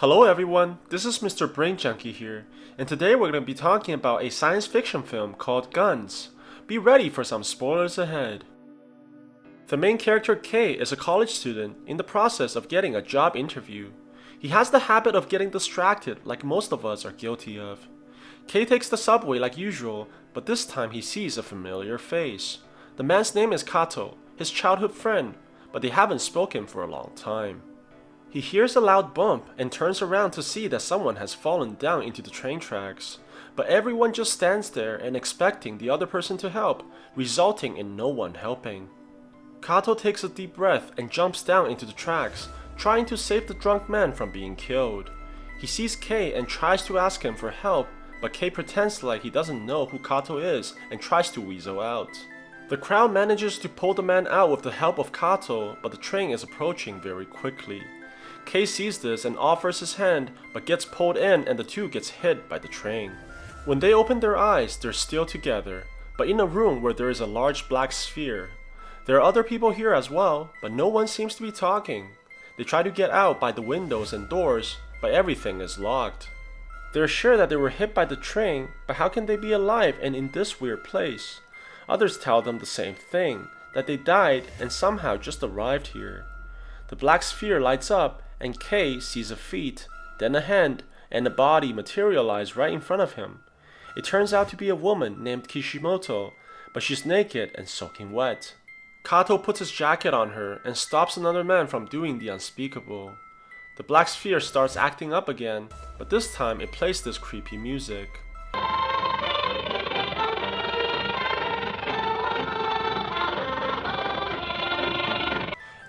Hello everyone, this is Mr. Brain Junkie here, and today we're going to be talking about a science fiction film called Guns. Be ready for some spoilers ahead. The main character Kay is a college student in the process of getting a job interview. He has the habit of getting distracted like most of us are guilty of. Kay takes the subway like usual, but this time he sees a familiar face. The man's name is Kato, his childhood friend, but they haven't spoken for a long time. He hears a loud bump and turns around to see that someone has fallen down into the train tracks, but everyone just stands there and expecting the other person to help, resulting in no one helping. Kato takes a deep breath and jumps down into the tracks, trying to save the drunk man from being killed. He sees Kay and tries to ask him for help, but Kay pretends like he doesn't know who Kato is and tries to weasel out. The crowd manages to pull the man out with the help of Kato, but the train is approaching very quickly. Kay sees this and offers his hand, but gets pulled in and the two gets hit by the train. When they open their eyes, they're still together, but in a room where there is a large black sphere. There are other people here as well, but no one seems to be talking. They try to get out by the windows and doors, but everything is locked. They're sure that they were hit by the train, but how can they be alive and in this weird place? Others tell them the same thing, that they died and somehow just arrived here. The black sphere lights up and Kay sees a feet, then a hand, and a body materialize right in front of him. It turns out to be a woman named Kishimoto, but she's naked and soaking wet. Kato puts his jacket on her and stops another man from doing the unspeakable. The black sphere starts acting up again, but this time it plays this creepy music.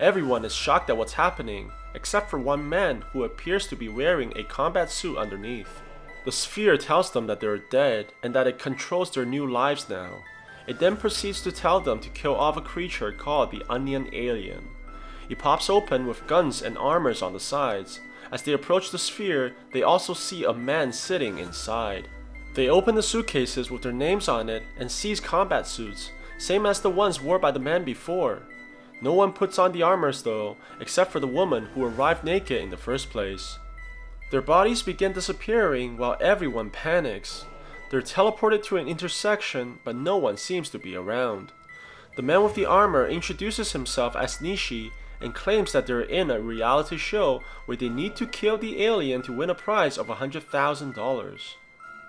Everyone is shocked at what's happening, except for one man who appears to be wearing a combat suit underneath. The sphere tells them that they're dead and that it controls their new lives now. It then proceeds to tell them to kill off a creature called the Onion Alien. It pops open with guns and armors on the sides. As they approach the sphere, they also see a man sitting inside. They open the suitcases with their names on it and seize combat suits, same as the ones worn by the man before. No one puts on the armors though, except for the woman who arrived naked in the first place. Their bodies begin disappearing while everyone panics. They're teleported to an intersection, but no one seems to be around. The man with the armor introduces himself as Nishi and claims that they're in a reality show where they need to kill the alien to win a prize of $100,000.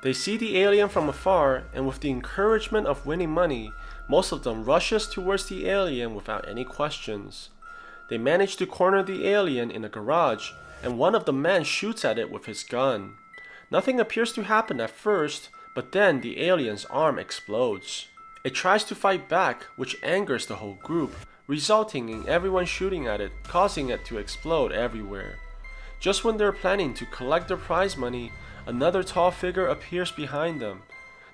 They see the alien from afar, and with the encouragement of winning money, most of them rushes towards the alien without any questions. They manage to corner the alien in a garage, and one of the men shoots at it with his gun. Nothing appears to happen at first, but then the alien's arm explodes. It tries to fight back, which angers the whole group, resulting in everyone shooting at it, causing it to explode everywhere. Just when they're planning to collect their prize money, another tall figure appears behind them.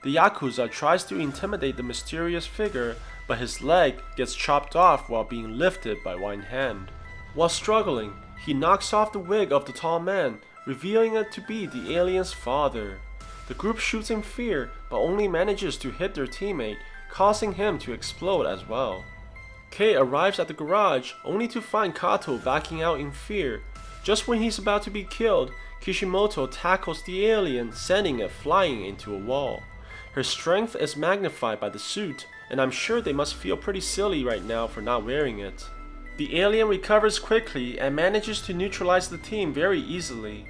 The Yakuza tries to intimidate the mysterious figure, but his leg gets chopped off while being lifted by one hand. While struggling, he knocks off the wig of the tall man, revealing it to be the alien's father. The group shoots in fear, but only manages to hit their teammate, causing him to explode as well. Kay arrives at the garage, only to find Kato backing out in fear. Just when he's about to be killed, Kishimoto tackles the alien, sending it flying into a wall. Her strength is magnified by the suit, and I'm sure they must feel pretty silly right now for not wearing it. The alien recovers quickly and manages to neutralize the team very easily.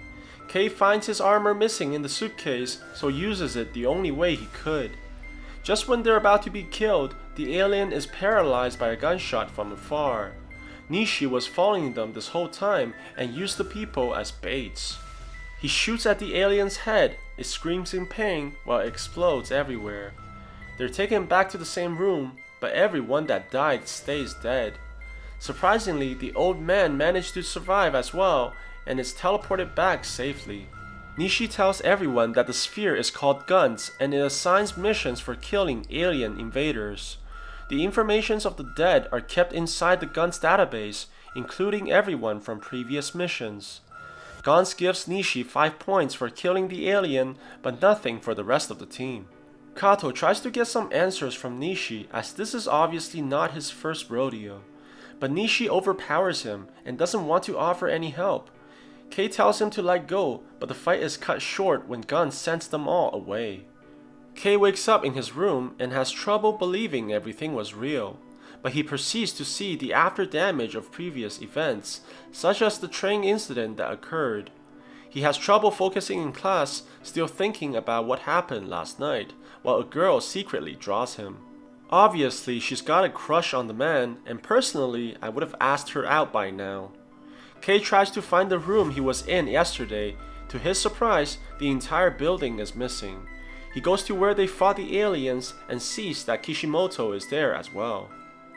Kay finds his armor missing in the suitcase, so uses it the only way he could. Just when they're about to be killed, the alien is paralyzed by a gunshot from afar. Nishi was following them this whole time and used the people as baits. He shoots at the alien's head, it screams in pain while it explodes everywhere. They're taken back to the same room, but everyone that died stays dead. Surprisingly, the old man managed to survive as well and is teleported back safely. Nishi tells everyone that the sphere is called Guns and it assigns missions for killing alien invaders. The informations of the dead are kept inside the Guns database, including everyone from previous missions. Guns gives Nishi 5 points for killing the alien, but nothing for the rest of the team. Kato tries to get some answers from Nishi, as this is obviously not his first rodeo. But Nishi overpowers him and doesn't want to offer any help. Kei tells him to let go, but the fight is cut short when Gun sends them all away. Kei wakes up in his room and has trouble believing everything was real, but he proceeds to see the after damage of previous events, such as the train incident that occurred. He has trouble focusing in class, still thinking about what happened last night, while a girl secretly draws him. Obviously, she's got a crush on the man, and personally, I would have asked her out by now. Kei tries to find the room he was in yesterday. To his surprise, the entire building is missing. He goes to where they fought the aliens and sees that Kishimoto is there as well.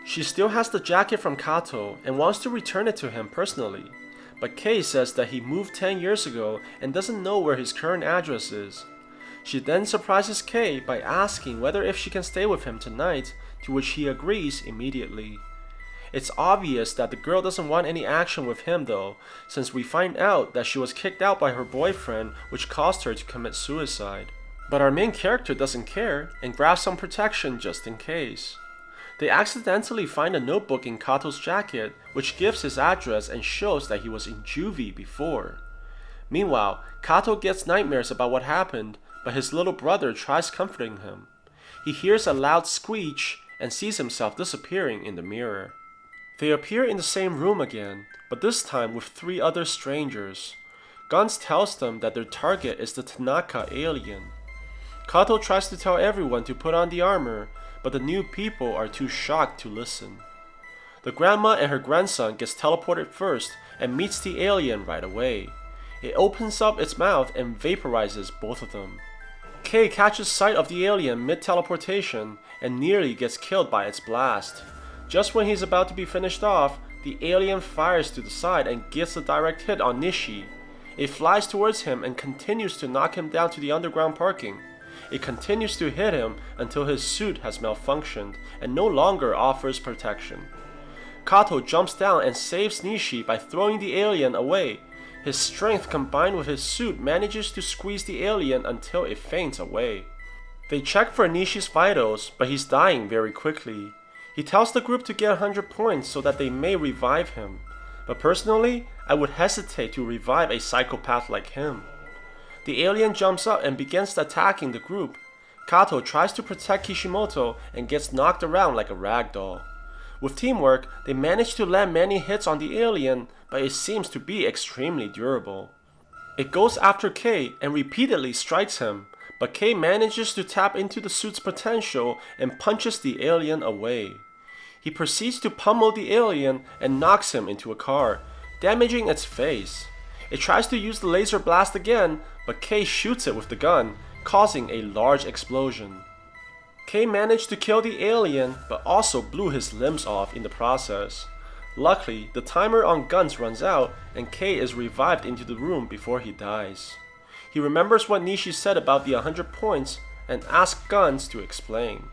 She still has the jacket from Kato and wants to return it to him personally, but Kei says that he moved 10 years ago and doesn't know where his current address is. She then surprises Kei by asking whether if she can stay with him tonight, to which he agrees immediately. It's obvious that the girl doesn't want any action with him though, since we find out that she was kicked out by her boyfriend, which caused her to commit suicide. But our main character doesn't care and grabs some protection just in case. They accidentally find a notebook in Kato's jacket, which gives his address and shows that he was in juvie before. Meanwhile, Kato gets nightmares about what happened, but his little brother tries comforting him. He hears a loud screech and sees himself disappearing in the mirror. They appear in the same room again, but this time with 3 other strangers. Guns tells them that their target is the Tanaka alien. Kato tries to tell everyone to put on the armor, but the new people are too shocked to listen. The grandma and her grandson gets teleported first and meets the alien right away. It opens up its mouth and vaporizes both of them. Kei catches sight of the alien mid-teleportation and nearly gets killed by its blast. Just when he's about to be finished off, the alien fires to the side and gets a direct hit on Nishi. It flies towards him and continues to knock him down to the underground parking. It continues to hit him until his suit has malfunctioned and no longer offers protection. Kato jumps down and saves Nishi by throwing the alien away. His strength combined with his suit manages to squeeze the alien until it faints away. They check for Nishi's vitals, but he's dying very quickly. He tells the group to get 100 points so that they may revive him. But personally, I would hesitate to revive a psychopath like him. The alien jumps up and begins attacking the group. Kato tries to protect Kishimoto and gets knocked around like a rag doll. With teamwork, they manage to land many hits on the alien, but it seems to be extremely durable. It goes after Kei and repeatedly strikes him, but Kei manages to tap into the suit's potential and punches the alien away. He proceeds to pummel the alien and knocks him into a car, damaging its face. It tries to use the laser blast again, but Kei shoots it with the gun, causing a large explosion. Kei managed to kill the alien, but also blew his limbs off in the process. Luckily, the timer on guns runs out, and Kei is revived into the room before he dies. He remembers what Nishi said about the 100 points and asks Guns to explain.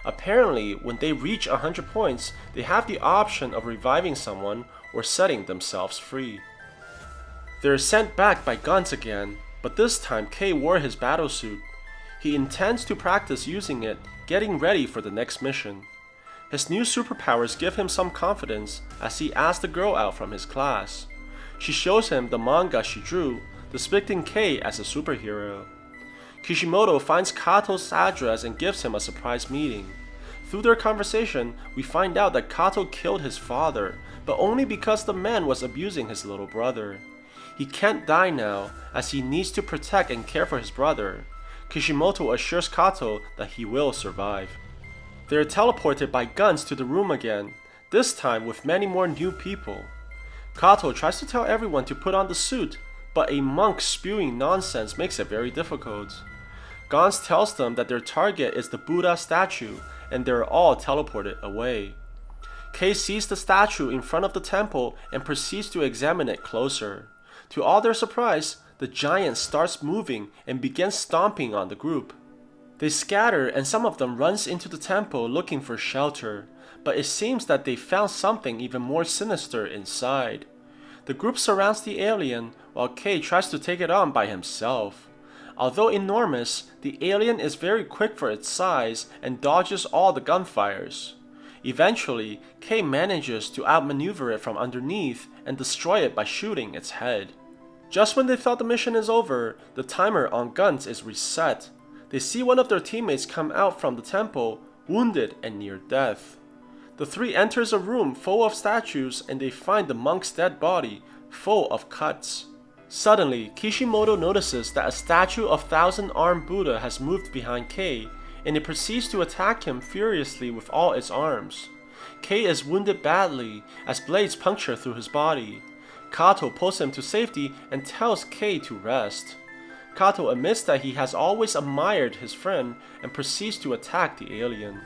Apparently, when they reach 100 points, they have the option of reviving someone or setting themselves free. They're sent back by Guns again, but this time Kei wore his battlesuit. He intends to practice using it, getting ready for the next mission. His new superpowers give him some confidence as he asks the girl out from his class. She shows him the manga she drew, depicting Kei as a superhero. Kishimoto finds Kato's address and gives him a surprise meeting. Through their conversation, we find out that Kato killed his father, but only because the man was abusing his little brother. He can't die now, as he needs to protect and care for his brother. Kishimoto assures Kato that he will survive. They are teleported by Guns to the room again, this time with many more new people. Kato tries to tell everyone to put on the suit, but a monk spewing nonsense makes it very difficult. Guns tells them that their target is the Buddha statue, and they're all teleported away. Kei sees the statue in front of the temple and proceeds to examine it closer. To all their surprise, the giant starts moving and begins stomping on the group. They scatter and some of them runs into the temple looking for shelter, but it seems that they found something even more sinister inside. The group surrounds the alien while Kei tries to take it on by himself. Although enormous, the alien is very quick for its size and dodges all the gunfires. Eventually, Kei manages to outmaneuver it from underneath and destroy it by shooting its head. Just when they thought the mission is over, the timer on guns is reset. They see one of their teammates come out from the temple, wounded and near death. The three enters a room full of statues and they find the monk's dead body, full of cuts. Suddenly, Kishimoto notices that a statue of thousand-armed Buddha has moved behind Kei, and it proceeds to attack him furiously with all its arms. Kei is wounded badly as blades puncture through his body. Kato pulls him to safety and tells Kei to rest. Kato admits that he has always admired his friend and proceeds to attack the alien.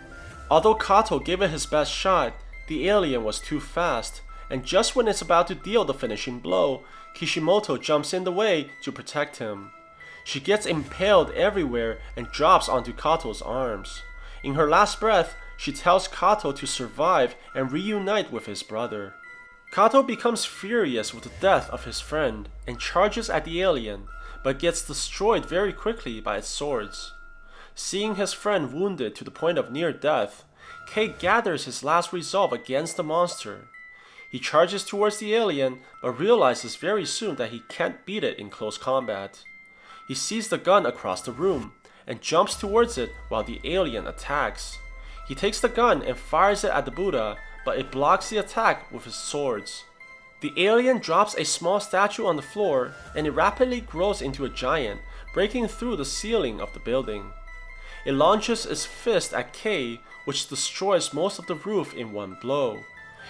Although Kato gave it his best shot, the alien was too fast, and just when it's about to deal the finishing blow, Kishimoto jumps in the way to protect him. She gets impaled everywhere and drops onto Kato's arms. In her last breath, she tells Kato to survive and reunite with his brother. Kato becomes furious with the death of his friend and charges at the alien, but gets destroyed very quickly by its swords. Seeing his friend wounded to the point of near death, Kei gathers his last resolve against the monster. He charges towards the alien, but realizes very soon that he can't beat it in close combat. He sees the gun across the room, and jumps towards it while the alien attacks. He takes the gun and fires it at the Buddha, but it blocks the attack with his swords. The alien drops a small statue on the floor, and it rapidly grows into a giant, breaking through the ceiling of the building. It launches its fist at Kei, which destroys most of the roof in one blow.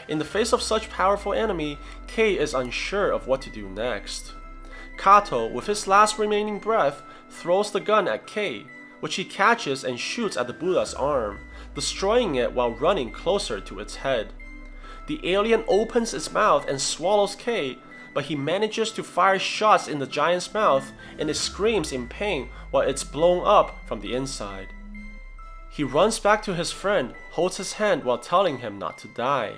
In the face of such powerful enemy, Kei is unsure of what to do next. Kato, with his last remaining breath, throws the gun at Kei, which he catches and shoots at the Buddha's arm, destroying it while running closer to its head. The alien opens its mouth and swallows Kei, but he manages to fire shots in the giant's mouth and it screams in pain while it's blown up from the inside. He runs back to his friend, holds his hand while telling him not to die.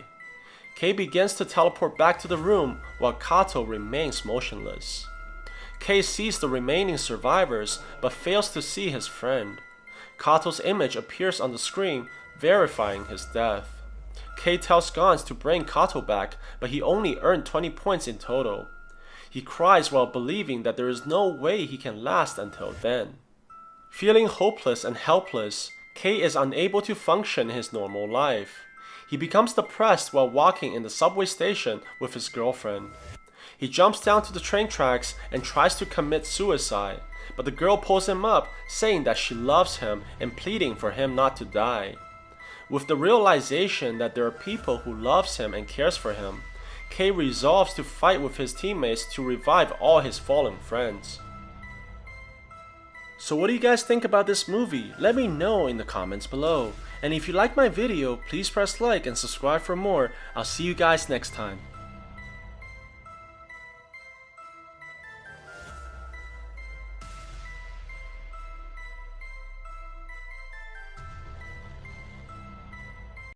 Kei begins to teleport back to the room while Kato remains motionless. Kei sees the remaining survivors but fails to see his friend. Kato's image appears on the screen, verifying his death. Kei tells Gans to bring Kato back, but he only earned 20 points in total. He cries while believing that there is no way he can last until then. Feeling hopeless and helpless, Kei is unable to function in his normal life. He becomes depressed while walking in the subway station with his girlfriend. He jumps down to the train tracks and tries to commit suicide, but the girl pulls him up, saying that she loves him and pleading for him not to die. With the realization that there are people who loves him and cares for him, Kei resolves to fight with his teammates to revive all his fallen friends. So what do you guys think about this movie? Let me know in the comments below. And if you like my video, please press like and subscribe for more. I'll see you guys next time.